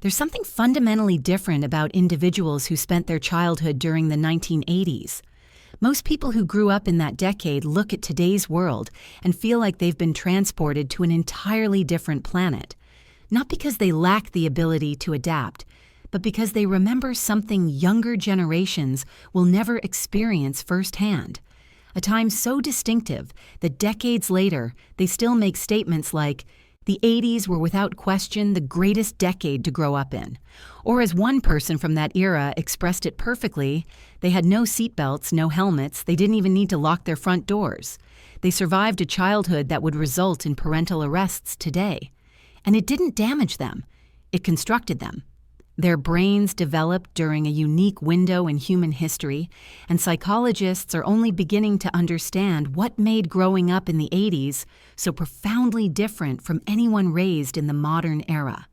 There's something fundamentally different about individuals who spent their childhood during the 1980s. Most people who grew up in that decade look at today's world and feel like they've been transported to an entirely different planet. Not because they lack the ability to adapt, but because they remember something younger generations will never experience firsthand. A time so distinctive that decades later, they still make statements like, "The 80s were without question the greatest decade to grow up in." Or as one person from that era expressed it perfectly, they had no seatbelts, no helmets, they didn't even need to lock their front doors. They survived a childhood that would result in parental arrests today. And it didn't damage them, it constructed them. Their brains developed during a unique window in human history, and psychologists are only beginning to understand what made growing up in the 80s so profoundly different from anyone raised in the modern era.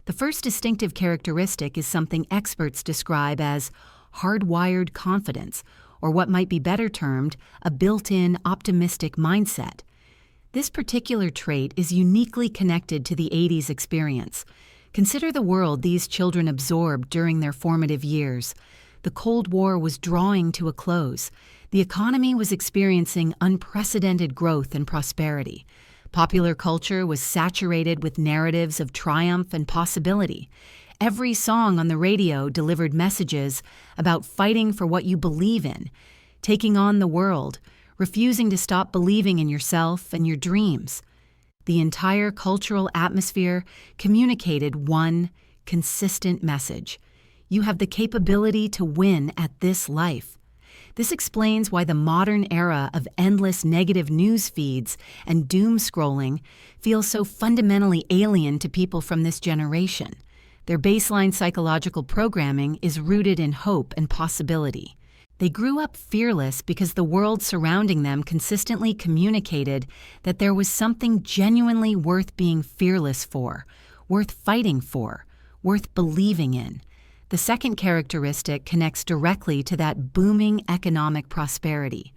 The first distinctive characteristic is something experts describe as hardwired confidence, or what might be better termed a built-in optimistic mindset. This particular trait is uniquely connected to the 80s experience. Consider the world these children absorbed during their formative years. The Cold War was drawing to a close. The economy was experiencing unprecedented growth and prosperity. Popular culture was saturated with narratives of triumph and possibility. Every song on the radio delivered messages about fighting for what you believe in, taking on the world, refusing to stop believing in yourself and your dreams. The entire cultural atmosphere communicated one consistent message: you have the capability to win at this life. This explains why the modern era of endless negative news feeds and doom scrolling feels so fundamentally alien to people from this generation. Their baseline psychological programming is rooted in hope and possibility. They grew up fearless because the world surrounding them consistently communicated that there was something genuinely worth being fearless for, worth fighting for, worth believing in. The second characteristic connects directly to that booming economic prosperity.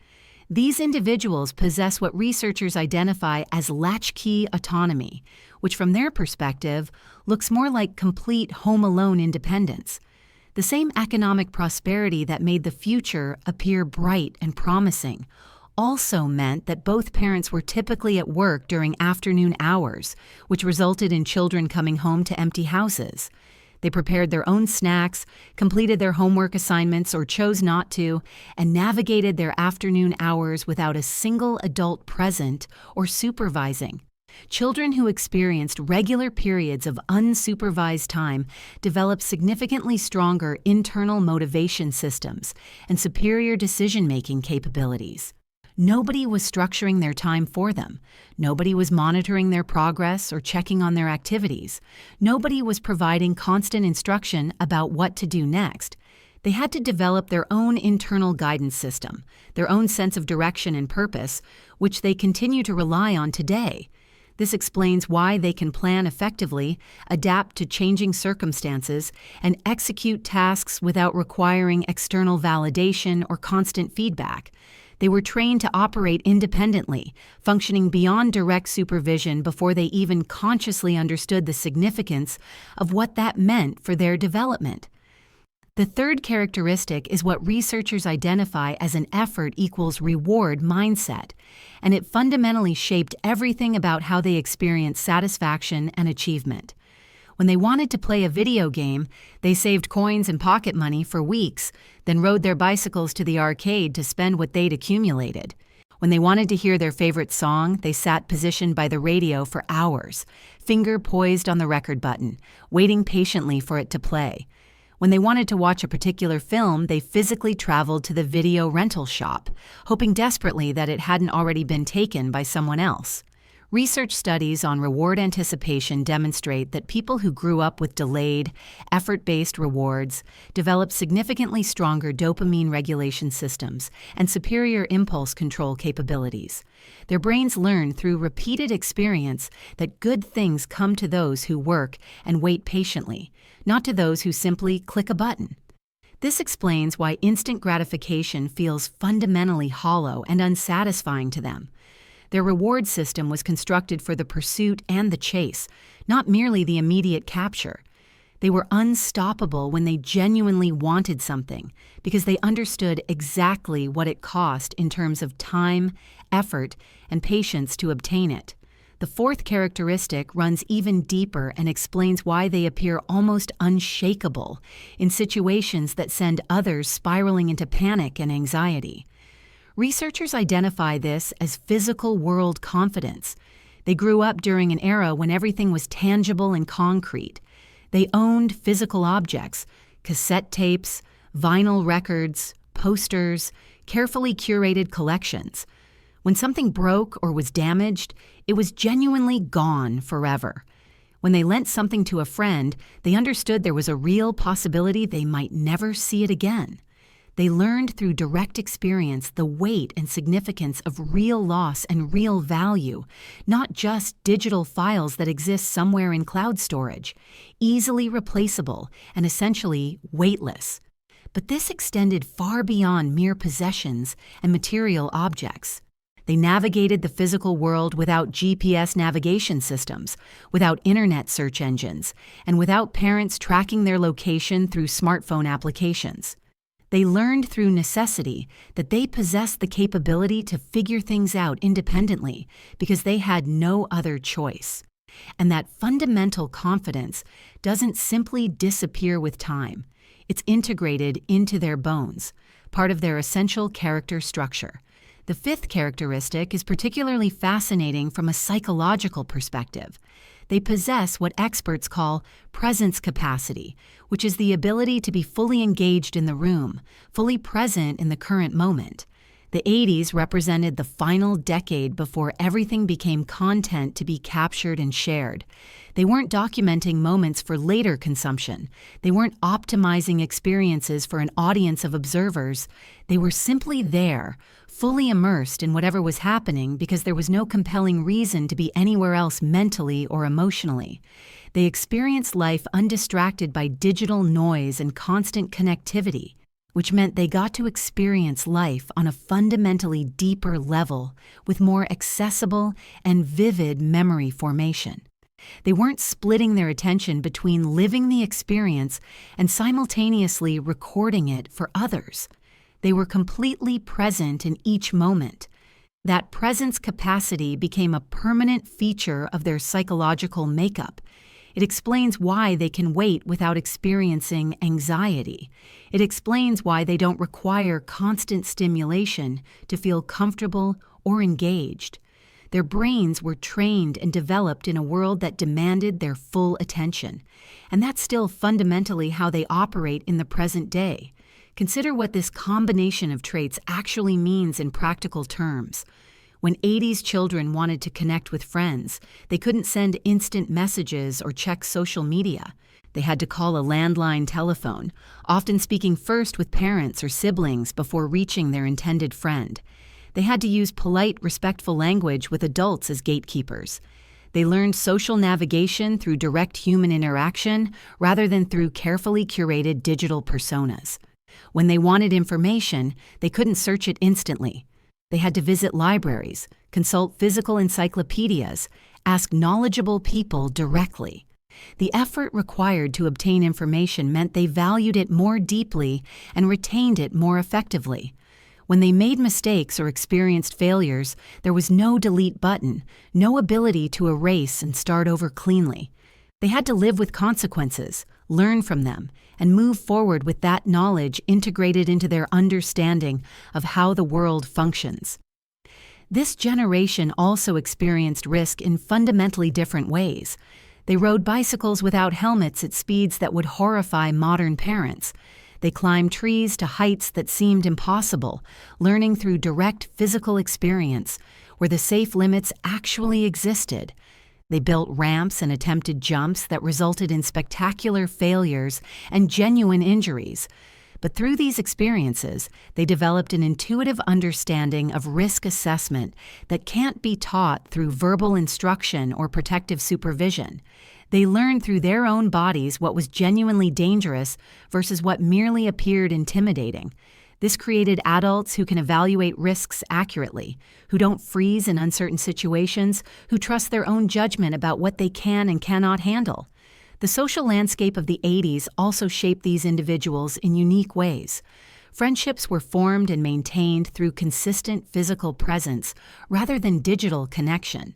These individuals possess what researchers identify as latchkey autonomy, which from their perspective looks more like complete home-alone independence. The same economic prosperity that made the future appear bright and promising also meant that both parents were typically at work during afternoon hours, which resulted in children coming home to empty houses. They prepared their own snacks, completed their homework assignments or chose not to, and navigated their afternoon hours without a single adult present or supervising. Children who experienced regular periods of unsupervised time developed significantly stronger internal motivation systems and superior decision-making capabilities. Nobody was structuring their time for them. Nobody was monitoring their progress or checking on their activities. Nobody was providing constant instruction about what to do next. They had to develop their own internal guidance system, their own sense of direction and purpose, which they continue to rely on today. This explains why they can plan effectively, adapt to changing circumstances, and execute tasks without requiring external validation or constant feedback. They were trained to operate independently, functioning beyond direct supervision before they even consciously understood the significance of what that meant for their development. The third characteristic is what researchers identify as an effort equals reward mindset, and it fundamentally shaped everything about how they experience satisfaction and achievement. When they wanted to play a video game, they saved coins and pocket money for weeks, then rode their bicycles to the arcade to spend what they'd accumulated. When they wanted to hear their favorite song, they sat positioned by the radio for hours, finger poised on the record button, waiting patiently for it to play. When they wanted to watch a particular film, they physically traveled to the video rental shop, hoping desperately that it hadn't already been taken by someone else. Research studies on reward anticipation demonstrate that people who grew up with delayed, effort-based rewards develop significantly stronger dopamine regulation systems and superior impulse control capabilities. Their brains learn through repeated experience that good things come to those who work and wait patiently, not to those who simply click a button. This explains why instant gratification feels fundamentally hollow and unsatisfying to them. Their reward system was constructed for the pursuit and the chase, not merely the immediate capture. They were unstoppable when they genuinely wanted something because they understood exactly what it cost in terms of time, effort, and patience to obtain it. The fourth characteristic runs even deeper and explains why they appear almost unshakable in situations that send others spiraling into panic and anxiety. Researchers identify this as physical world confidence. They grew up during an era when everything was tangible and concrete. They owned physical objects, cassette tapes, vinyl records, posters, carefully curated collections. When something broke or was damaged, it was genuinely gone forever. When they lent something to a friend, they understood there was a real possibility they might never see it again. They learned through direct experience the weight and significance of real loss and real value, not just digital files that exist somewhere in cloud storage, easily replaceable and essentially weightless. But this extended far beyond mere possessions and material objects. They navigated the physical world without GPS navigation systems, without internet search engines, and without parents tracking their location through smartphone applications. They learned through necessity that they possessed the capability to figure things out independently because they had no other choice. And that fundamental confidence doesn't simply disappear with time. It's integrated into their bones, part of their essential character structure. The fifth characteristic is particularly fascinating from a psychological perspective. They possess what experts call presence capacity, which is the ability to be fully engaged in the room, fully present in the current moment. The 80s represented the final decade before everything became content to be captured and shared. They weren't documenting moments for later consumption. They weren't optimizing experiences for an audience of observers. They were simply there, fully immersed in whatever was happening because there was no compelling reason to be anywhere else mentally or emotionally. They experienced life undistracted by digital noise and constant connectivity, which meant they got to experience life on a fundamentally deeper level with more accessible and vivid memory formation. They weren't splitting their attention between living the experience and simultaneously recording it for others. They were completely present in each moment. That presence capacity became a permanent feature of their psychological makeup. It explains why they can wait without experiencing anxiety. It explains why they don't require constant stimulation to feel comfortable or engaged. Their brains were trained and developed in a world that demanded their full attention. And that's still fundamentally how they operate in the present day. Consider what this combination of traits actually means in practical terms. When 80s children wanted to connect with friends, they couldn't send instant messages or check social media. They had to call a landline telephone, often speaking first with parents or siblings before reaching their intended friend. They had to use polite, respectful language with adults as gatekeepers. They learned social navigation through direct human interaction rather than through carefully curated digital personas. When they wanted information, they couldn't search it instantly. They had to visit libraries, consult physical encyclopedias, ask knowledgeable people directly. The effort required to obtain information meant they valued it more deeply and retained it more effectively. When they made mistakes or experienced failures, there was no delete button, no ability to erase and start over cleanly. They had to live with consequences, learn from them, and move forward with that knowledge integrated into their understanding of how the world functions. This generation also experienced risk in fundamentally different ways. They rode bicycles without helmets at speeds that would horrify modern parents. They climbed trees to heights that seemed impossible, learning through direct physical experience, where the safe limits actually existed. They built ramps and attempted jumps that resulted in spectacular failures and genuine injuries. But through these experiences, they developed an intuitive understanding of risk assessment that can't be taught through verbal instruction or protective supervision. They learned through their own bodies what was genuinely dangerous versus what merely appeared intimidating. This created adults who can evaluate risks accurately, who don't freeze in uncertain situations, who trust their own judgment about what they can and cannot handle. The social landscape of the 80s also shaped these individuals in unique ways. Friendships were formed and maintained through consistent physical presence rather than digital connection.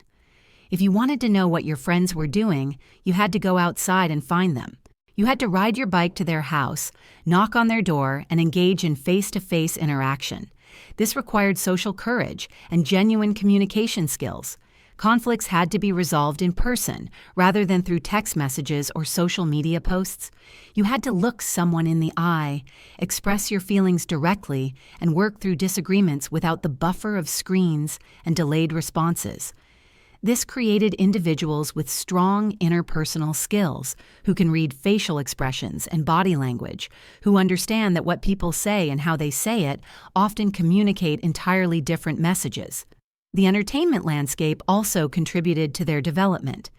If you wanted to know what your friends were doing, you had to go outside and find them. You had to ride your bike to their house, knock on their door, and engage in face-to-face interaction. This required social courage and genuine communication skills. Conflicts had to be resolved in person, rather than through text messages or social media posts. You had to look someone in the eye, express your feelings directly, and work through disagreements without the buffer of screens and delayed responses. This created individuals with strong interpersonal skills, who can read facial expressions and body language, who understand that what people say and how they say it often communicate entirely different messages. The entertainment landscape also contributed to their development.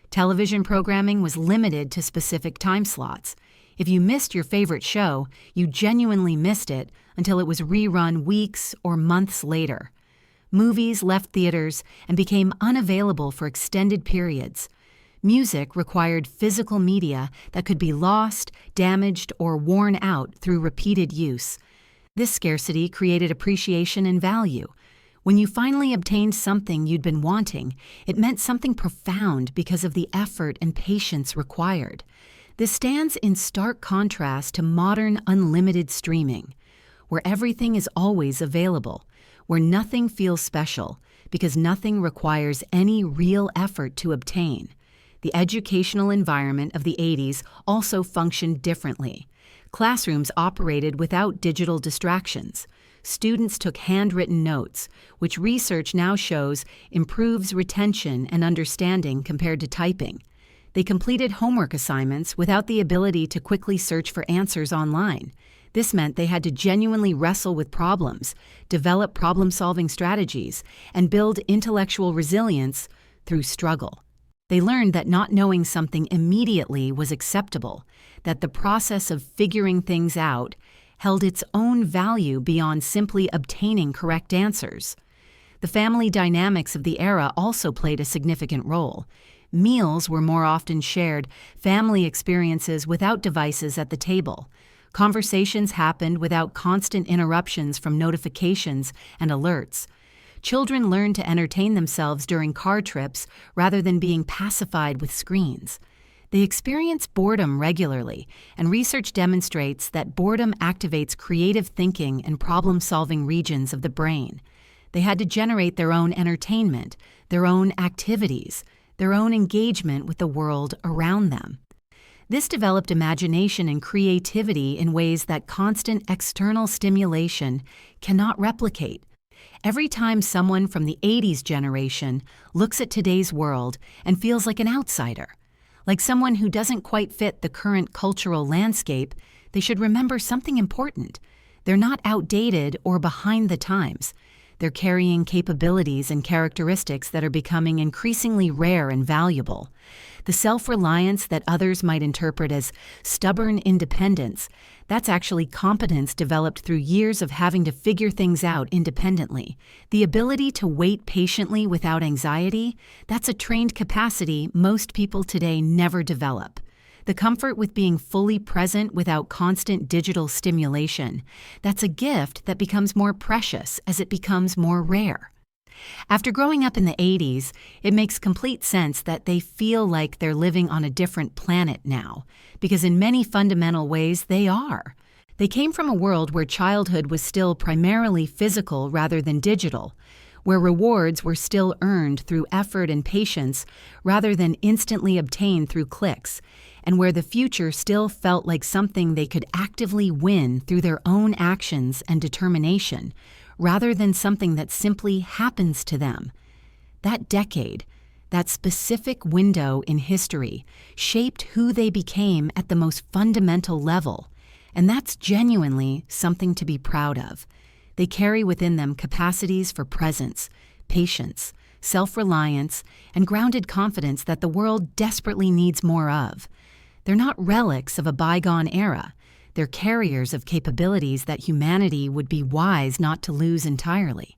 Television programming was limited to specific time slots. If you missed your favorite show, you genuinely missed it until it was rerun weeks or months later. Movies left theaters and became unavailable for extended periods. Music required physical media that could be lost, damaged, or worn out through repeated use. This scarcity created appreciation and value. When you finally obtained something you'd been wanting, it meant something profound because of the effort and patience required. This stands in stark contrast to modern unlimited streaming, where everything is always available, where nothing feels special because nothing requires any real effort to obtain. The educational environment of the 80s also functioned differently. Classrooms operated without digital distractions. Students took handwritten notes, which research now shows improves retention and understanding compared to typing. They completed homework assignments without the ability to quickly search for answers online. This meant they had to genuinely wrestle with problems, develop problem-solving strategies, and build intellectual resilience through struggle. They learned that not knowing something immediately was acceptable, that the process of figuring things out held its own value beyond simply obtaining correct answers. The family dynamics of the era also played a significant role. Meals were more often shared, family experiences without devices at the table. Conversations happened without constant interruptions from notifications and alerts. Children learned to entertain themselves during car trips rather than being pacified with screens. They experience boredom regularly, and research demonstrates that boredom activates creative thinking and problem-solving regions of the brain. They had to generate their own entertainment, their own activities, their own engagement with the world around them. This developed imagination and creativity in ways that constant external stimulation cannot replicate. Every time someone from the 80s generation looks at today's world and feels like an outsider, like someone who doesn't quite fit the current cultural landscape, they should remember something important. They're not outdated or behind the times. They're carrying capabilities and characteristics that are becoming increasingly rare and valuable. The self-reliance that others might interpret as stubborn independence, that's actually competence developed through years of having to figure things out independently. The ability to wait patiently without anxiety, that's a trained capacity most people today never develop. The comfort with being fully present without constant digital stimulation, that's a gift that becomes more precious as it becomes more rare. After growing up in the 80s, it makes complete sense that they feel like they're living on a different planet now, because in many fundamental ways they are. They came from a world where childhood was still primarily physical rather than digital, where rewards were still earned through effort and patience rather than instantly obtained through clicks, and where the future still felt like something they could actively win through their own actions and determination, rather than something that simply happens to them. That decade, that specific window in history, shaped who they became at the most fundamental level, and that's genuinely something to be proud of. They carry within them capacities for presence, patience, self-reliance, and grounded confidence that the world desperately needs more of. They're not relics of a bygone era. They're carriers of capabilities that humanity would be wise not to lose entirely.